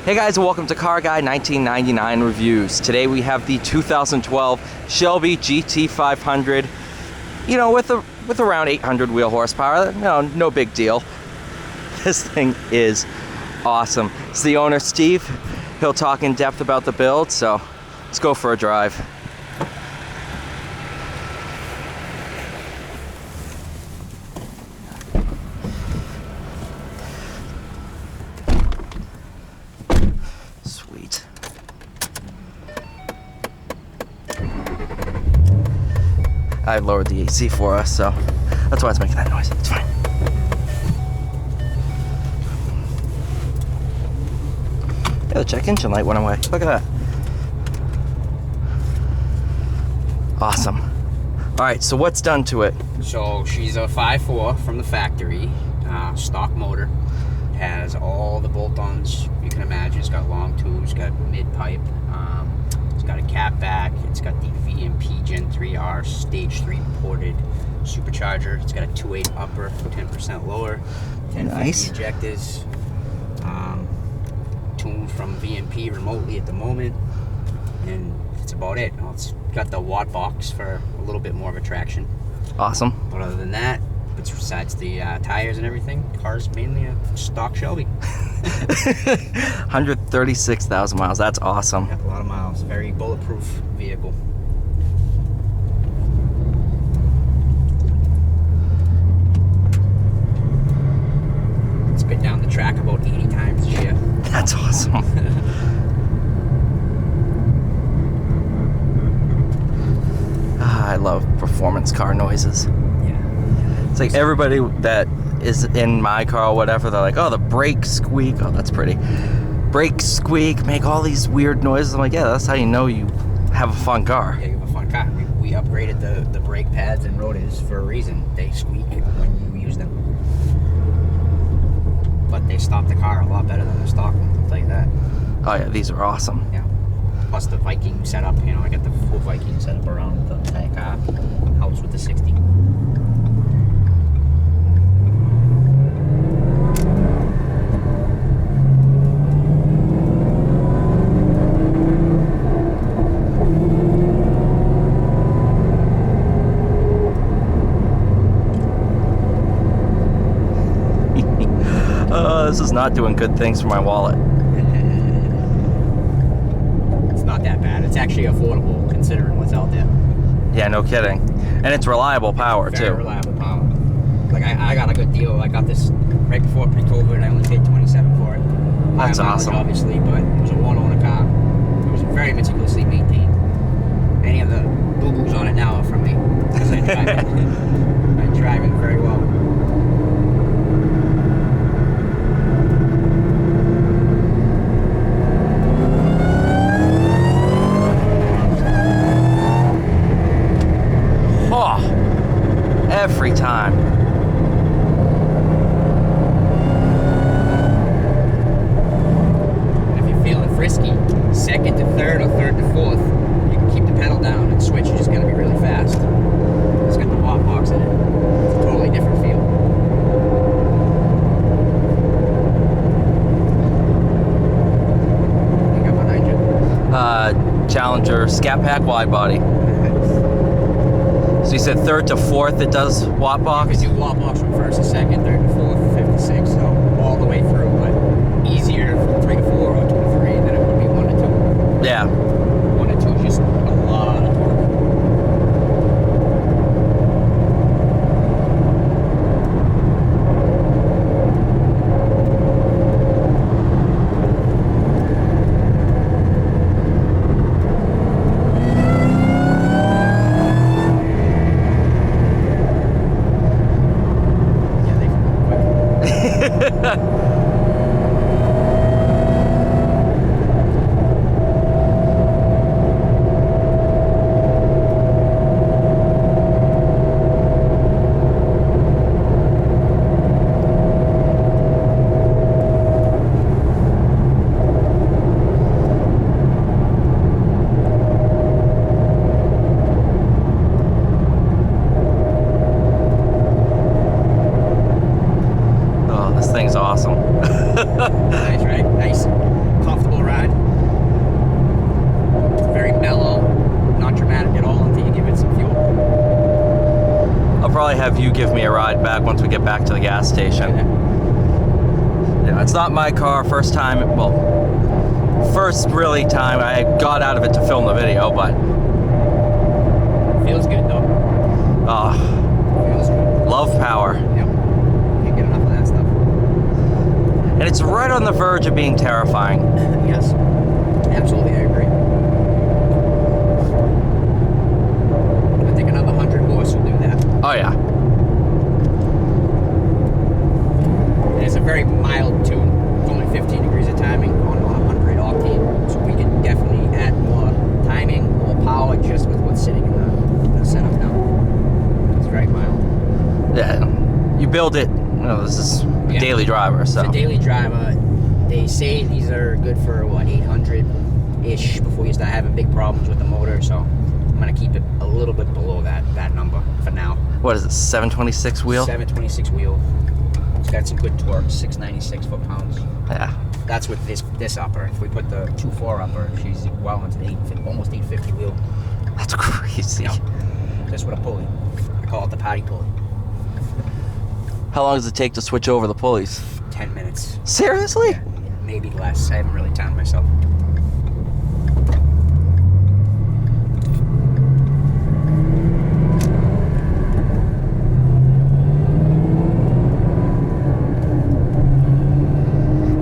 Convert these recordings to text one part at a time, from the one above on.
Hey guys, and welcome to Car Guy 1999 Reviews. Today we have the 2012 Shelby GT500. You know, with around 800 wheel horsepower. No big deal. This thing is awesome. It's the owner, Steve. He'll talk in depth about the build, so let's go for a drive. Sweet. I lowered the AC for us, so that's why it's making that noise. It's fine. Yeah, the check engine light went away. Look at that. Awesome. All right, so what's done to it? So she's a 5.4 from the factory, stock motor. Has all the bolt-ons you can imagine. It's got long tubes, got mid-pipe. It's got a cat back. It's got the VMP Gen 3R Stage 3 ported supercharger. It's got a 2.8 upper, 10% lower, 1050 Nice. injectors. Tuned from VMP remotely at the moment, and that's about it. It's got the watt box for a little bit more of a traction. Awesome. But other than that, besides the tires and everything, car's mainly a stock Shelby. 136,000 miles. That's awesome. Got a lot of miles. Very bulletproof vehicle. It's been down the track about 80 times this year. That's awesome. I love performance car noises. Yeah. It's like everybody that is in my car or whatever, they're like, oh, the brakes squeak. Oh, that's pretty. Brakes squeak, make all these weird noises. I'm like, yeah, that's how you know you have a fun car. Yeah, you have a fun car. We upgraded the brake pads and rotors for a reason. They squeak when you use them. But they stop the car a lot better than the stock one, I'll tell you that. Oh yeah, these are awesome. Yeah. Plus the Viking setup, I got the full Viking setup around the entire car. House with the 60. This is not doing good things for my wallet. It's not that bad. It's actually affordable considering what's out there. Yeah, no kidding. And it's reliable power Very too. reliable power. Like I got a good deal. I got this right before pre-COVID, and I only paid $27 for it. That's High mileage, awesome. obviously, but it was a one-owner car. It was very meticulously maintained. Any of the boo-boos on it now are from me because I drive it. I drive it very well. Oh, every time. If you're feeling frisky, second to third or third to fourth, you can keep the pedal down and switch. You're just going to be really fast. It's got the watt box in it. It's a totally different feel. You got behind you. Challenger Scat Pack wide body. So you said third to fourth it does watt You box? can do watt box from first to second, third to fourth, fifth to sixth, so all the way through, but easier from 3 to 4 or 2 to 3 than it would be 1 to 2. Yeah. 1 to 2 is just a lot of torque. Yeah, they can go quick. have you give me a ride back once we get back to the gas station. Yeah, it's not my car. First time, well, first really time I got out of it to film the video, but Feels good though. Feels good. Love power. Yep. Can't get enough of that stuff. And it's right on the verge of being terrifying. Yes. Absolutely, I agree. I think another 100 horse will do that. Oh yeah. And it's a very mild tune. It's only 15 degrees of timing on 100 octane. So we can definitely add more timing, more power just with what's sitting in the setup now. It's very mild. Yeah. You build it, you know, this is a daily driver, so. It's a daily driver. They say these are good for, what, 800-ish before you start having big problems with the motor. So I'm going to keep it a little bit below that number for now. What is it, 726 wheel? 726 wheel. It's got some good torque, 696 foot-pounds. Yeah. That's with this upper. If we put the 2.4 upper, she's well into the almost 850 wheel. That's crazy. Yeah. Just with a pulley. I call it the patty pulley. How long does it take to switch over the pulleys? 10 minutes. Seriously? Yeah, maybe less. I haven't really timed myself.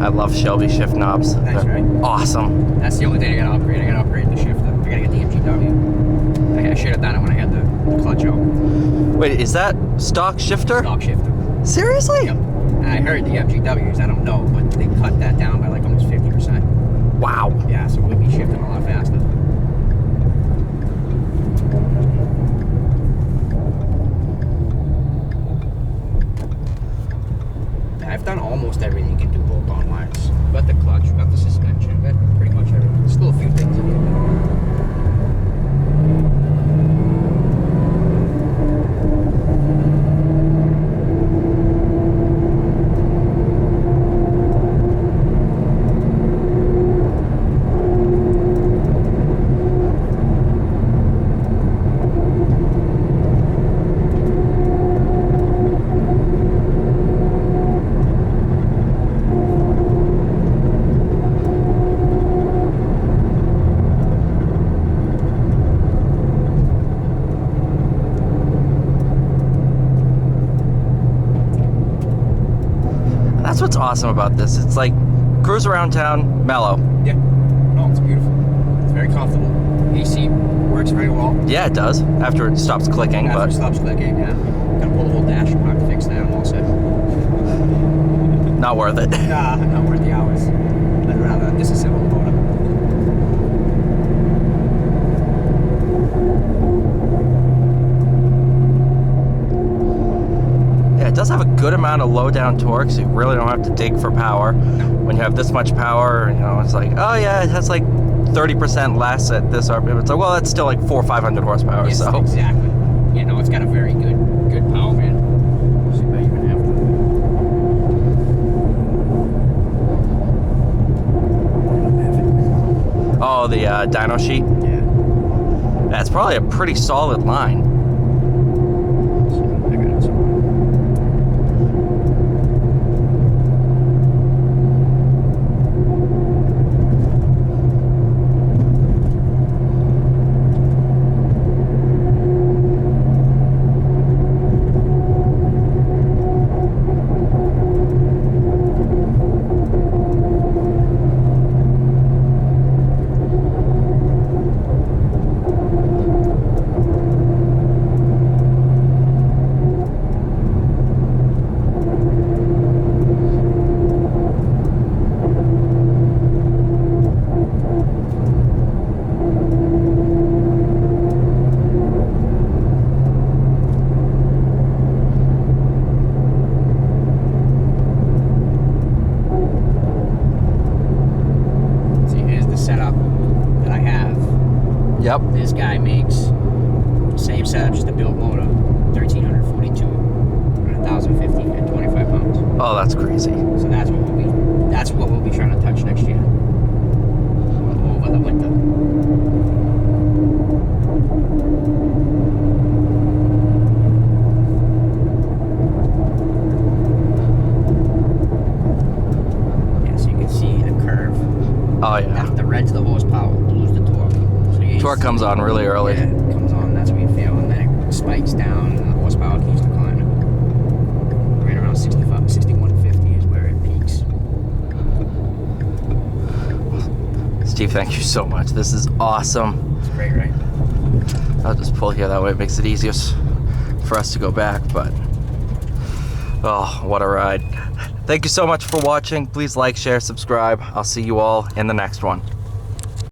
I love Shelby shift knobs. Nice, They're right? Awesome. That's the only thing I gotta upgrade. I gotta upgrade the shifter. I gotta get the MGW. I should have done it when I had the clutch out. Wait, is that stock shifter? Stock shifter. Seriously? Yep. And I heard the MGWs, I don't know, but they cut that down by like almost 50%. Wow. Yeah, so we'd be shifting a lot faster. I've done almost everything you can do bolt-on wise. Got the clutch, got the suspension, got pretty much everything. There's still a few things I need to do. That's what's awesome about this. It's like cruise around town, mellow. Yeah. No, it's beautiful. It's very comfortable. AC works very well. Yeah, it does. After it stops clicking, After but it stops clicking, yeah. Gotta pull the whole dash apart to fix that. I'm all set. not worth it. Nah, not worth the hours. I'd rather disassemble the motor. Yeah, it does have a good amount of low down torque, so you really don't have to dig for power. When you have this much power, you know, it's like, oh yeah, it has like 30% less at this RPM. It's like, well, that's still like 400 or 500 horsepower. Yes, so exactly. You know, it's got a very good power, man. See if I even have oh, the dyno sheet. Yeah. That's probably a pretty solid line. So I got it somewhere. Yep. This guy makes same setup, just a built motor, 1342 and 1050 at 25 pounds. Oh, that's crazy. So that's what we'll be trying to touch next year. Over the winter. Oh yeah. After the red's the horsepower, blue's the torque. So Torque comes on really early. Yeah, it comes on, that's what you feel, and then it spikes down, and the horsepower keeps declining. Right around 65, 6150 is where it peaks. Steve, thank you so much. This is awesome. It's great, right? I'll just pull here, that way it makes it easier for us to go back, but oh, what a ride. Thank you so much for watching. Please like, share, subscribe. I'll see you all in the next one.